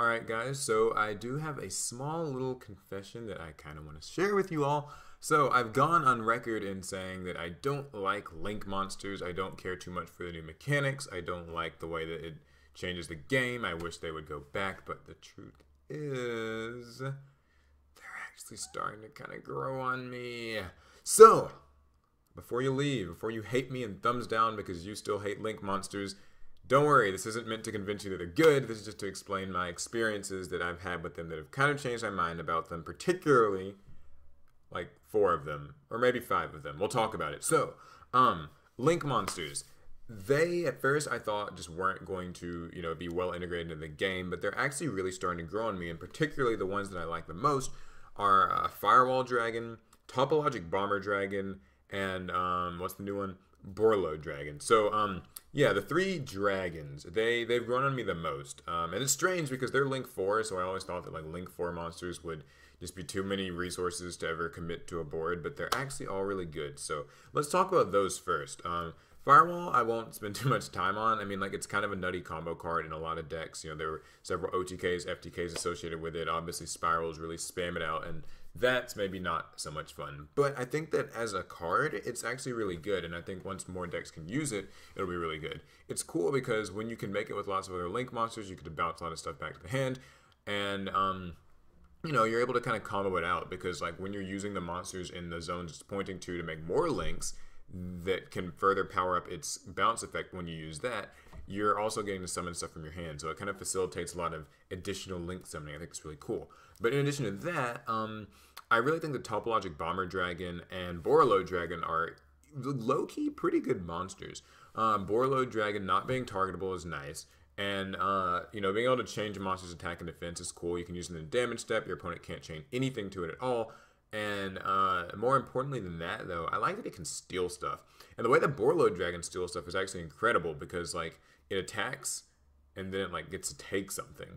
Alright guys, so I do have a small little confession that I kind of want to share with you all. So I've gone on record in saying that I don't like Link monsters, I don't care too much for the new mechanics, I don't like the way that it changes the game, I wish they would go back, but the truth is, they're actually starting to kind of grow on me. So, before you leave, before you hate me and thumbs down because you still hate Link monsters, don't worry, this isn't meant to convince you that they're good, this is just to explain my experiences that I've had with them that have kind of changed my mind about them, particularly, like, 4 of them, or maybe 5 of them. We'll talk about it. So, Link monsters. They, at first, I thought just weren't going to, be well integrated into the game, but they're actually really starting to grow on me, and particularly the ones that I like the most are Firewall Dragon, Topologic Bomber Dragon, and, what's the new one? Borlo Dragon. So, yeah, the 3 dragons, they've grown on me the most. And it's strange because they're Link 4, so I always thought that like Link 4 monsters would just be too many resources to ever commit to a board, but they're actually all really good. So let's talk about those first. Firewall, I won't spend too much time on. I mean, like, it's kind of a nutty combo card in a lot of decks. There were several OTKs, FTKs associated with it. Obviously, Spirals really spam it out, and that's maybe not so much fun. But I think that as a card, it's actually really good, and I think once more decks can use it, it'll be really good. It's cool because when you can make it with lots of other Link monsters, you can bounce a lot of stuff back to the hand, and, you're able to kind of combo it out because, like, when you're using the monsters in the zones it's pointing to make more links, that can further power up its bounce effect when you use that, you're also getting to summon stuff from your hand. So it kind of facilitates a lot of additional link summoning. I think it's really cool. But in addition to that, I really think the Topologic Bomber Dragon and Borlo Dragon are low-key pretty good monsters. Borlo Dragon not being targetable is nice. And, being able to change a monster's attack and defense is cool. You can use it in a damage step. Your opponent can't chain anything to it at all. And more importantly than that, though, I like that it can steal stuff. And the way that Borlo Dragon steals stuff is actually incredible because, like, it attacks and then it, like, gets to take something.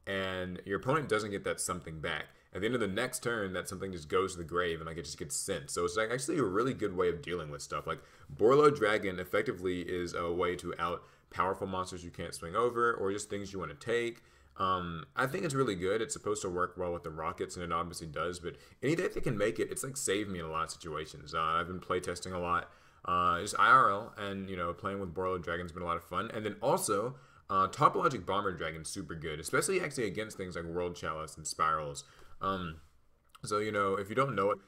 And your opponent doesn't get that something back. At the end of the next turn, that something just goes to the grave and, like, it just gets sent. So it's, like, actually a really good way of dealing with stuff. Like, Borlo Dragon effectively is a way to out powerful monsters you can't swing over or just things you want to take. I think it's really good. It's supposed to work well with the rockets, and it obviously does, but any deck that can make it, it's like saved me in a lot of situations. I've been playtesting a lot, just IRL, and, playing with Borlo Dragon's been a lot of fun. And then also, Topologic Bomber Dragon's super good, especially actually against things like World Chalice and Spirals. So, if you don't know it,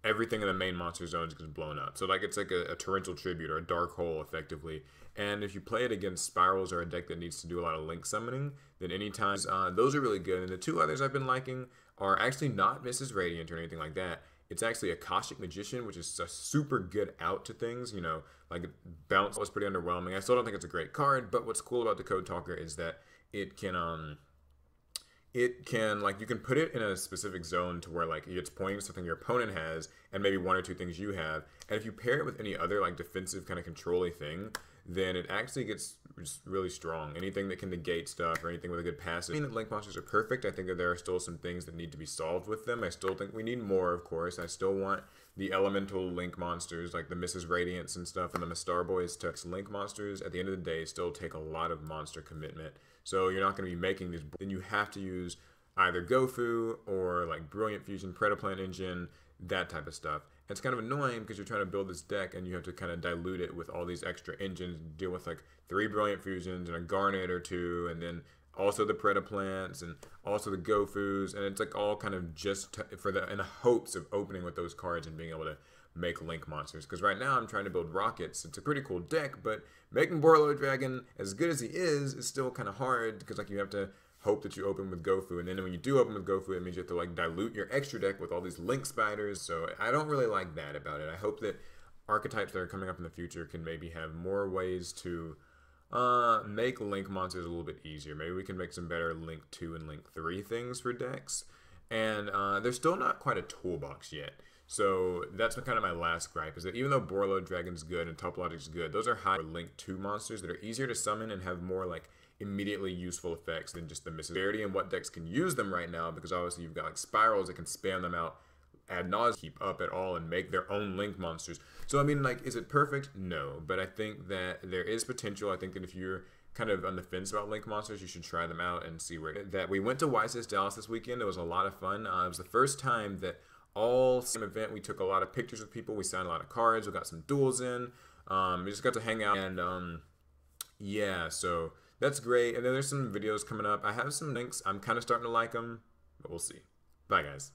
everything in the main monster zones gets blown up. So, like, it's like a Torrential Tribute or a Dark Hole, effectively. And if you play it against Spirals or a deck that needs to do a lot of link summoning, then anytime, those are really good. And the 2 others I've been liking are actually not Mrs. Radiant or anything like that. It's actually Akashic Magician, which is a super good out to things. Like, Bounce was pretty underwhelming. I still don't think it's a great card, but what's cool about the Code Talker is that it can, like, you can put it in a specific zone to where, like, it's pointing to something your opponent has and maybe 1 or 2 things you have. And if you pair it with any other, like, defensive kind of control-y thing, then it actually gets just really strong. Anything that can negate stuff or anything with a good passive. I mean that Link monsters are perfect. I think that there are still some things that need to be solved with them. I still think we need more, of course. I still want the elemental Link monsters, like the Mrs. Radiance and stuff, and the Mastar Boys to Link monsters. At the end of the day, still take a lot of monster commitment. So you're not going to be making these. Then you have to use either Gofu or like Brilliant Fusion, Predaplant Engine, that type of stuff. And it's kind of annoying because you're trying to build this deck and you have to kind of dilute it with all these extra engines, deal with like 3 Brilliant Fusions and a Garnet or 2, and then also the Predaplants and also the Gofus, and it's like all kind of just in the hopes of opening with those cards and being able to make Link monsters. Because right now I'm trying to build rockets. It's a pretty cool deck, but making Borlo Dragon as good as he is still kind of hard because, like, you have to hope that you open with Gofu, and then when you do open with Gofu, it means you have to, like, dilute your extra deck with all these Link Spiders. So I don't really like that about it. I hope that archetypes that are coming up in the future can maybe have more ways to make Link monsters a little bit easier. Maybe we can make some better Link 2 and Link 3 things for decks. And there's still not quite a toolbox yet. So that's kind of my last gripe, is that even though Borlo Dragon's good and Topologic's good, those are high Link 2 monsters that are easier to summon and have more, like, immediately useful effects than just the Mrs. and what decks can use them right now, because obviously you've got, like, Spirals that can spam them out ad nauseam, keep up at all, and make their own Link monsters. So, I mean, like, is it perfect? No. But I think that there is potential. I think that if you're kind of on the fence about Link Monsters, you should try them out and see where that. We went to YCS Dallas this weekend. It was a lot of fun. It was the first time that all same event we took a lot of pictures with people. We signed a lot of cards. We got some duels in. We just got to hang out and yeah, so that's great. And then there's some videos coming up. I have some links. I'm kind of starting to like them, but we'll see. Bye, guys.